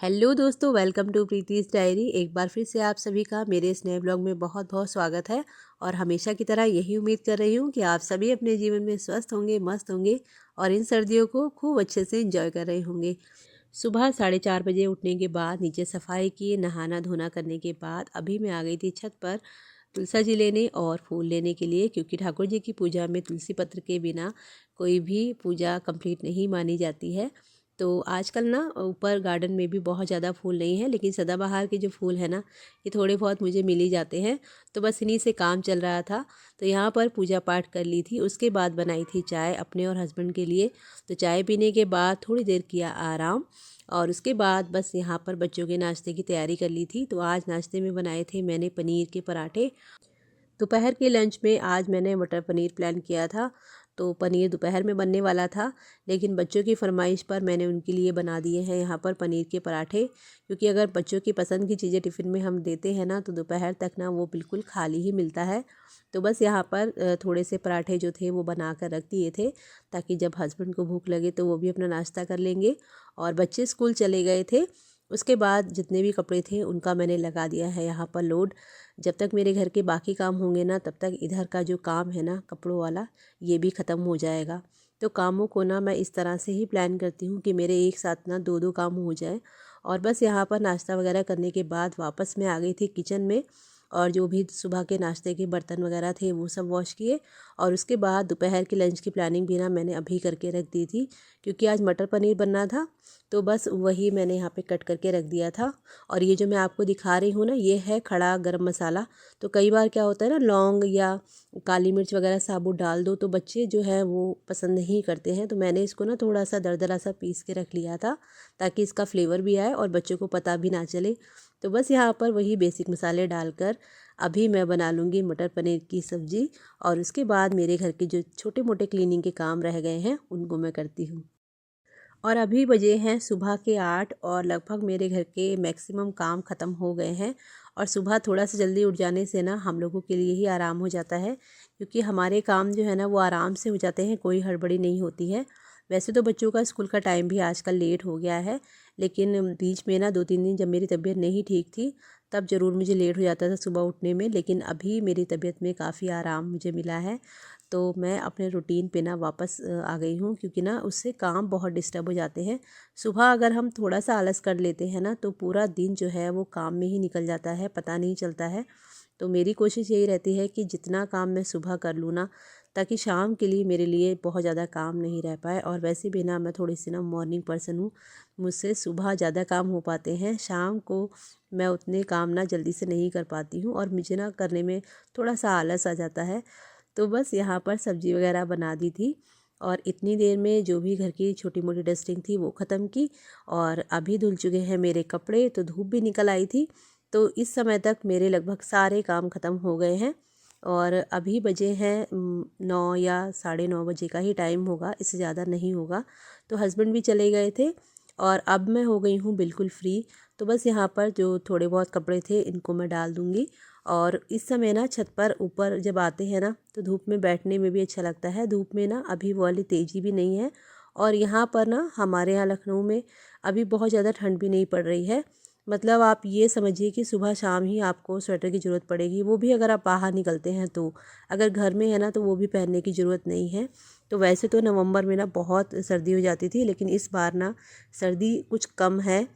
Hello दोस्तों, welcome to प्रीतीज़ diary. एक बार फिर से आप सभी का मेरे इस नए ब्लॉग में बहुत बहुत स्वागत है। और हमेशा की तरह यही उम्मीद कर रही हूँ कि आप सभी अपने जीवन में स्वस्थ होंगे, मस्त होंगे और इन सर्दियों को खूब अच्छे से एंजॉय कर रहे होंगे। सुबह 4:30 बजे उठने के बाद नीचे सफाई की, नहाना धोना करने के बाद अभी मैं आ गई थी छत पर तुलसा जी लेने और फूल लेने के लिए, क्योंकि ठाकुर जी की पूजा में तुलसी पत्र के बिना कोई भी पूजा कंप्लीट नहीं मानी जाती है। तो आजकल ना ऊपर गार्डन में भी बहुत ज़्यादा फूल नहीं है, लेकिन सदाबहार के जो फूल है ना, ये थोड़े बहुत मुझे मिल ही जाते हैं। तो बस इन्हीं से काम चल रहा था। तो यहाँ पर पूजा पाठ कर ली थी, उसके बाद बनाई थी चाय अपने और हस्बैंड के लिए। तो चाय पीने के बाद थोड़ी देर किया आराम, और उसके बाद बस यहाँ पर बच्चों के नाश्ते की तैयारी कर ली थी। तो आज नाश्ते में बनाए थे मैंने पनीर के पराठे। दोपहर के लंच में आज मैंने मटर पनीर प्लान किया था। तो पनीर दोपहर में बनने वाला था, लेकिन बच्चों की फरमाइश पर मैंने उनके लिए बना दिए हैं यहाँ पर पनीर के पराठे। क्योंकि अगर बच्चों की पसंद की चीज़ें टिफ़िन में हम देते हैं ना, तो दोपहर तक ना वो बिल्कुल खाली ही मिलता है। तो बस यहाँ पर थोड़े से पराठे जो थे वो बना कर रख दिए थे, ताकि जब हस्बैंड को भूख लगे तो वो भी अपना नाश्ता कर लेंगे। और बच्चे स्कूल चले गए थे। उसके बाद जितने भी कपड़े थे उनका मैंने लगा दिया है यहाँ पर लोड। जब तक मेरे घर के बाकी काम होंगे ना, तब तक इधर का जो काम है ना कपड़ों वाला, ये भी ख़त्म हो जाएगा। तो कामों को ना मैं इस तरह से ही प्लान करती हूँ कि मेरे एक साथ ना दो दो काम हो जाए। और बस यहाँ पर नाश्ता वगैरह करने के बाद वापस मैं आ गई थी किचन में, और जो भी सुबह के नाश्ते के बर्तन वगैरह थे वो सब वॉश किए। और उसके बाद दोपहर के लंच की प्लानिंग भी ना मैंने अभी करके रख दी थी, क्योंकि आज मटर पनीर बनना था। तो बस वही मैंने यहाँ पे कट करके रख दिया था। और ये जो मैं आपको दिखा रही हूँ ना, ये है खड़ा गरम मसाला। तो कई बार क्या होता है ना, लौंग या काली मिर्च वगैरह साबुत डाल दो तो बच्चे जो है वो पसंद नहीं करते हैं। तो मैंने इसको ना थोड़ा सा दरदरा सा पीस के रख लिया था, ताकि इसका फ्लेवर भी आए और बच्चों को पता भी ना चले। तो बस यहाँ पर वही बेसिक मसाले डालकर अभी मैं बना लूँगी मटर पनीर की सब्ज़ी। और उसके बाद मेरे घर के जो छोटे मोटे क्लीनिंग के काम रह गए हैं उनको मैं करती हूँ। और अभी बजे हैं सुबह के 8, और लगभग मेरे घर के मैक्सिमम काम ख़त्म हो गए हैं। और सुबह थोड़ा सा जल्दी उठ जाने से ना हम लोगों के लिए ही आराम हो जाता है, क्योंकि हमारे काम जो है ना वो आराम से हो जाते हैं, कोई हड़बड़ी नहीं होती है। वैसे तो बच्चों का स्कूल का टाइम भी आजकल लेट हो गया है, लेकिन बीच में ना 2-3 दिन जब मेरी तबीयत नहीं ठीक थी, तब ज़रूर मुझे लेट हो जाता था सुबह उठने में। लेकिन अभी मेरी तबीयत में काफ़ी आराम मुझे मिला है। तो मैं अपने रूटीन पे ना वापस आ गई हूँ, क्योंकि ना उससे काम बहुत डिस्टर्ब हो जाते हैं। सुबह अगर हम थोड़ा सा आलस कर लेते हैं ना, तो पूरा दिन जो है वो काम में ही निकल जाता है, पता नहीं चलता है। तो मेरी कोशिश यही रहती है कि जितना काम मैं सुबह कर लूँ ना, ताकि शाम के लिए मेरे लिए बहुत ज़्यादा काम नहीं रह पाए। और वैसे भी ना मैं थोड़ी सी ना मॉर्निंग पर्सन हूँ, मुझसे सुबह ज़्यादा काम हो पाते हैं, शाम को मैं उतने काम ना जल्दी से नहीं कर पाती हूँ, और मुझे ना करने में थोड़ा सा आलस आ जाता है। तो बस यहाँ पर सब्ज़ी वगैरह बना दी थी, और इतनी देर में जो भी घर की छोटी मोटी डस्टिंग थी वो ख़त्म की। और अभी धुल चुके हैं मेरे कपड़े, तो धूप भी निकल आई थी। तो इस समय तक मेरे लगभग सारे काम ख़त्म हो गए हैं। और अभी बजे हैं 9 या 9:30 का ही टाइम होगा, इससे ज़्यादा नहीं होगा। तो हस्बैंड भी चले गए थे, और अब मैं हो गई हूँ बिल्कुल फ्री। तो बस यहाँ पर जो थोड़े बहुत कपड़े थे इनको मैं डाल दूँगी। और इस समय ना छत पर ऊपर जब आते हैं ना, तो धूप में बैठने में भी अच्छा लगता है। धूप में ना अभी वो वाली तेज़ी भी नहीं है, और यहाँ पर ना हमारे यहाँ लखनऊ में अभी बहुत ज़्यादा ठंड भी नहीं पड़ रही है। मतलब आप ये समझिए कि सुबह शाम ही आपको स्वेटर की ज़रूरत पड़ेगी, वो भी अगर आप बाहर निकलते हैं तो। अगर घर में है ना, तो वो भी पहनने की ज़रूरत नहीं है। तो वैसे तो नवंबर में ना बहुत सर्दी हो जाती थी, लेकिन इस बार ना सर्दी कुछ कम है,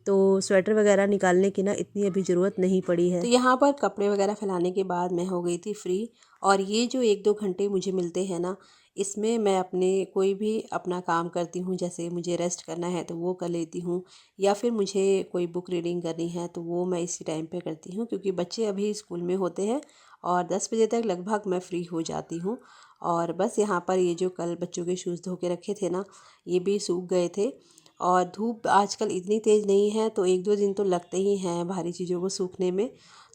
तो स्वेटर वगैरह निकालने की ना इतनी अभी ज़रूरत नहीं पड़ी है। तो यहाँ पर कपड़े वगैरह फैलाने के बाद मैं हो गई थी फ्री। और ये जो 1-2 घंटे मुझे मिलते हैं ना, इसमें मैं अपने कोई भी अपना काम करती हूँ। जैसे मुझे रेस्ट करना है तो वो कर लेती हूँ, या फिर मुझे कोई बुक रीडिंग करनी है तो वो मैं इसी टाइम पे करती हूँ, क्योंकि बच्चे अभी स्कूल में होते हैं। और 10 बजे तक लगभग मैं फ्री हो जाती हूँ। और बस यहाँ पर ये जो कल बच्चों के शूज़ धो के रखे थे ना, ये भी सूख गए थे। और धूप आजकल इतनी तेज़ नहीं है, तो 1-2 दिन तो लगते ही हैं भारी चीज़ों को सूखने में।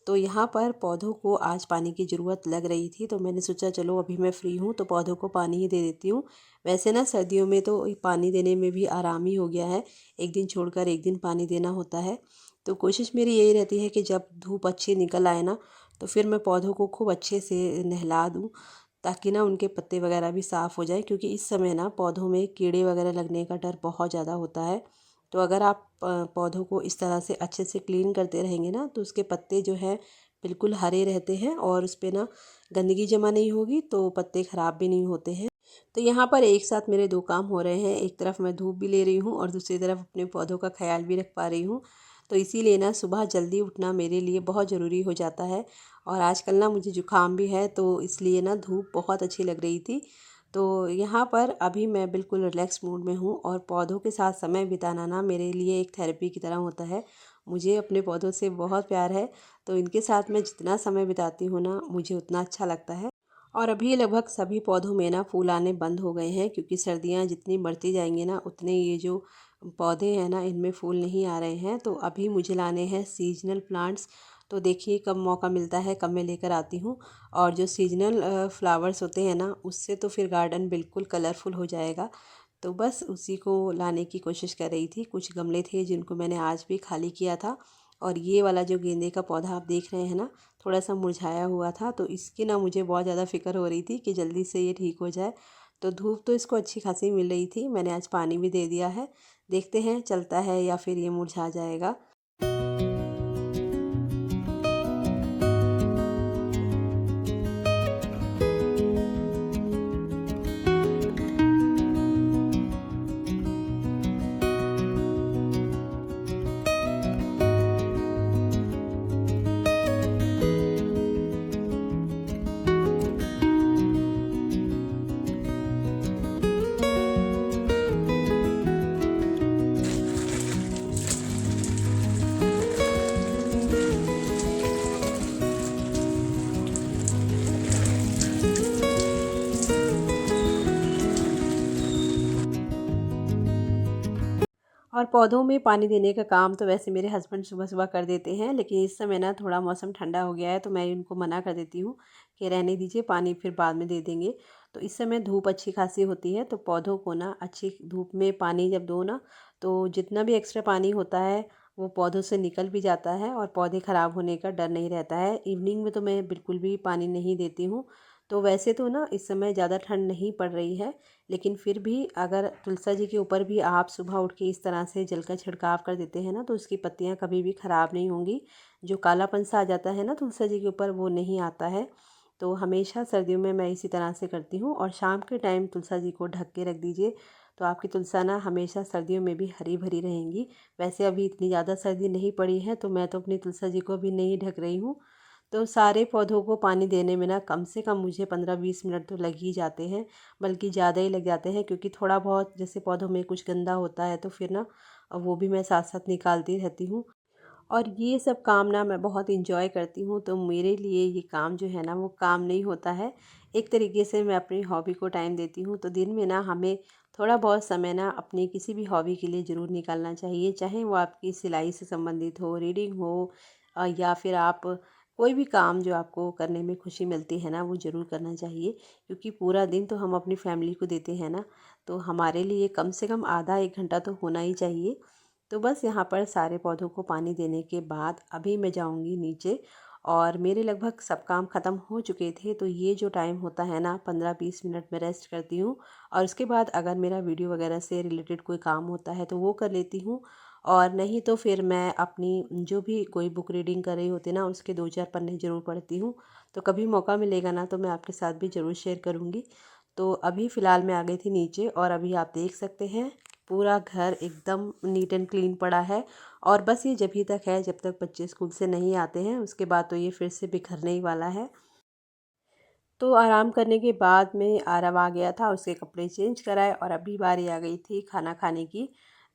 तो यहाँ पर पौधों को आज पानी की ज़रूरत लग रही थी, तो मैंने सोचा चलो अभी मैं फ्री हूँ तो पौधों को पानी ही दे देती हूँ। वैसे ना सर्दियों में तो पानी देने में भी आराम ही हो गया है, एक दिन छोड़कर एक दिन पानी देना होता है। तो कोशिश मेरी यही रहती है कि जब धूप अच्छी निकल आए ना, तो फिर मैं पौधों को खूब अच्छे से नहला दूँ, ताकि ना उनके पत्ते वगैरह भी साफ़ हो जाए। क्योंकि इस समय ना पौधों में कीड़े वगैरह लगने का डर बहुत ज़्यादा होता है। तो अगर आप पौधों को इस तरह से अच्छे से क्लीन करते रहेंगे ना, तो उसके पत्ते जो है बिल्कुल हरे रहते हैं और उस पर ना गंदगी जमा नहीं होगी, तो पत्ते ख़राब भी नहीं होते हैं। तो यहाँ पर एक साथ मेरे दो काम हो रहे हैं, एक तरफ मैं धूप भी ले रही हूँ और दूसरी तरफ अपने पौधों का ख्याल भी रख पा रही हूँ। तो इसीलिए ना सुबह जल्दी उठना मेरे लिए बहुत ज़रूरी हो जाता है। और आजकल ना मुझे ज़ुकाम भी है, तो इसलिए ना धूप बहुत अच्छी लग रही थी। तो यहाँ पर अभी मैं बिल्कुल रिलैक्स मूड में हूँ और पौधों के साथ समय बिताना ना मेरे लिए एक थेरेपी की तरह होता है। मुझे अपने पौधों से बहुत प्यार है, तो इनके साथ मैं जितना समय बिताती हूँ ना, मुझे उतना अच्छा लगता है। और अभी लगभग सभी पौधों में ना फूल आने बंद हो गए हैं, क्योंकि सर्दियाँ जितनी बढ़ती जाएंगी ना, उतने ये जो पौधे हैं ना, इनमें फूल नहीं आ रहे हैं। तो अभी मुझे लाने हैं सीजनल प्लांट्स। तो देखिए कब मौका मिलता है, कब मैं लेकर आती हूँ। और जो सीजनल फ्लावर्स होते हैं ना, उससे तो फिर गार्डन बिल्कुल कलरफुल हो जाएगा। तो बस उसी को लाने की कोशिश कर रही थी। कुछ गमले थे जिनको मैंने आज भी खाली किया था। और ये वाला जो गेंदे का पौधा आप देख रहे हैं ना, थोड़ा सा मुरझाया हुआ था, तो इसकी ना मुझे बहुत ज़्यादा फ़िक्र हो रही थी कि जल्दी से ये ठीक हो जाए। तो धूप तो इसको अच्छी खासी मिल रही थी, मैंने आज पानी भी दे दिया है। देखते हैं चलता है या फिर ये मुरझा जाएगा। और पौधों में पानी देने का काम तो वैसे मेरे हस्बैंड सुबह सुबह कर देते हैं, लेकिन इस समय ना थोड़ा मौसम ठंडा हो गया है, तो मैं उनको मना कर देती हूँ कि रहने दीजिए, पानी फिर बाद में दे देंगे। तो इस समय धूप अच्छी खासी होती है, तो पौधों को ना अच्छी धूप में पानी जब दो ना, तो जितना भी एक्स्ट्रा पानी होता है वो पौधों से निकल भी जाता है और पौधे ख़राब होने का डर नहीं रहता है। इवनिंग में तो मैं बिल्कुल भी पानी नहीं देती हूँ। तो वैसे तो ना इस समय ज़्यादा ठंड नहीं पड़ रही है, लेकिन फिर भी अगर तुलसा जी के ऊपर भी आप सुबह उठ के इस तरह से जल का छिड़काव कर देते हैं ना, तो उसकी पत्तियां कभी भी ख़राब नहीं होंगी। जो कालापन सा आ जाता है ना तुलसा जी के ऊपर, वो नहीं आता है। तो हमेशा सर्दियों में मैं इसी तरह से करती हूँ। और शाम के टाइम तुलसा जी को ढक के रख दीजिए, तो आपकी तुलसा ना हमेशा सर्दियों में भी हरी भरी रहेंगी। वैसे अभी इतनी ज़्यादा सर्दी नहीं पड़ी है, तो मैं तो अपनी तुलसा जी को भी नहीं ढक रही हूँ। तो सारे पौधों को पानी देने में ना कम से कम मुझे 15-20 मिनट तो लग ही जाते हैं, बल्कि ज़्यादा ही लग जाते हैं, क्योंकि थोड़ा बहुत जैसे पौधों में कुछ गंदा होता है तो फिर ना वो भी मैं साथ साथ निकालती रहती हूँ। और ये सब काम ना मैं बहुत इंजॉय करती हूँ, तो मेरे लिए ये काम जो है ना, वो काम नहीं होता है। एक तरीके से मैं अपनी हॉबी को टाइम देती हूँ। तो दिन में ना हमें थोड़ा बहुत समय ना अपनी किसी भी हॉबी के लिए ज़रूर निकालना चाहिए, चाहे वो आपकी सिलाई से संबंधित हो, रीडिंग हो, या फिर आप कोई भी काम जो आपको करने में खुशी मिलती है ना, वो ज़रूर करना चाहिए। क्योंकि पूरा दिन तो हम अपनी फैमिली को देते हैं ना, तो हमारे लिए कम से कम आधा 1 घंटा तो होना ही चाहिए। तो बस यहाँ पर सारे पौधों को पानी देने के बाद अभी मैं जाऊँगी नीचे। और मेरे लगभग सब काम ख़त्म हो चुके थे, तो ये जो टाइम होता है ना, 15-20 मिनट में रेस्ट करती हूँ। और उसके बाद अगर मेरा वीडियो वगैरह से रिलेटेड कोई काम होता है तो वो कर लेती हूँ। और नहीं तो फिर मैं अपनी जो भी कोई बुक रीडिंग कर रही होती ना, उसके 2-4 पन्ने ज़रूर पढ़ती हूँ। तो कभी मौका मिलेगा ना, तो मैं आपके साथ भी ज़रूर शेयर करूँगी। तो अभी फ़िलहाल मैं आ गई थी नीचे, और अभी आप देख सकते हैं पूरा घर एकदम नीट एंड क्लीन पड़ा है। और बस ये जब ही तक है जब तक बच्चे स्कूल से नहीं आते हैं, उसके बाद तो ये फिर से बिखरने ही वाला है। तो आराम करने के बाद में आरव आ गया था, उसके कपड़े चेंज कराए और अभी बारी आ गई थी खाना खाने की।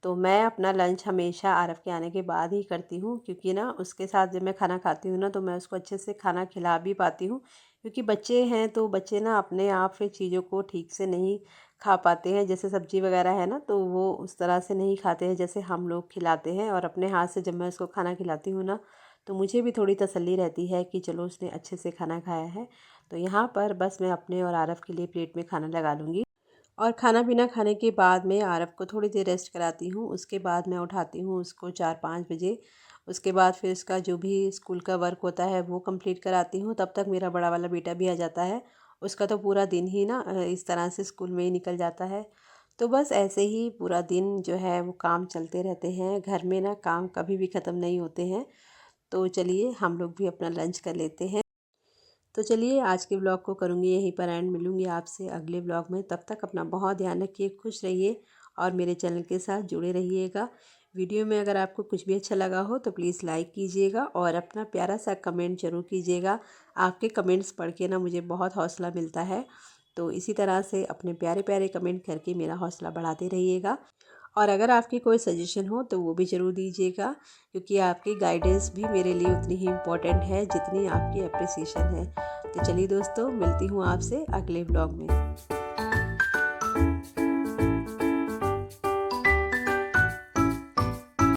तो मैं अपना लंच हमेशा आरव के आने के बाद ही करती हूँ, क्योंकि ना उसके साथ जब मैं खाना खाती हूँ ना, तो मैं उसको अच्छे से खाना खिला भी पाती हूँ। क्योंकि बच्चे हैं तो बच्चे ना अपने आप फिर चीज़ों को ठीक से नहीं खा पाते हैं। जैसे सब्ज़ी वगैरह है ना, तो वो उस तरह से नहीं खाते हैं जैसे हम लोग खिलाते हैं। और अपने हाथ से जब मैं उसको खाना खिलाती हूँ ना, तो मुझे भी थोड़ी तसल्ली रहती है कि चलो उसने अच्छे से खाना खाया है। तो यहाँ पर बस मैं अपने और आरव के लिए प्लेट में खाना लगा लूँगी। और खाना पीना खाने के बाद में आरव को थोड़ी देर रेस्ट कराती हूँ। उसके बाद मैं उठाती हूँ उसको 4-5 बजे। उसके बाद फिर उसका जो भी स्कूल का वर्क होता है वो कंप्लीट कराती हूँ। तब तक मेरा बड़ा वाला बेटा भी आ जाता है। उसका तो पूरा दिन ही ना इस तरह से स्कूल में ही निकल जाता है। तो बस ऐसे ही पूरा दिन जो है वो काम चलते रहते हैं। घर में ना काम कभी भी ख़त्म नहीं होते हैं। तो चलिए हम लोग भी अपना लंच कर लेते हैं। तो चलिए आज के ब्लॉग को करूँगी यहीं पर एंड। मिलूँगी आपसे अगले ब्लॉग में। तब तक अपना बहुत ध्यान रखिए, खुश रहिए और मेरे चैनल के साथ जुड़े रहिएगा। वीडियो में अगर आपको कुछ भी अच्छा लगा हो तो प्लीज़ लाइक कीजिएगा और अपना प्यारा सा कमेंट ज़रूर कीजिएगा। आपके कमेंट्स पढ़ के ना मुझे बहुत हौसला मिलता है। तो इसी तरह से अपने प्यारे प्यारे कमेंट करके मेरा हौसला बढ़ाते रहिएगा। और अगर आपकी कोई सजेशन हो तो वो भी ज़रूर दीजिएगा, क्योंकि आपकी गाइडेंस भी मेरे लिए उतनी ही इम्पोर्टेंट है जितनी आपकी अप्रिसिएशन है। तो चलिए दोस्तों, मिलती हूँ आपसे अगले ब्लॉग में।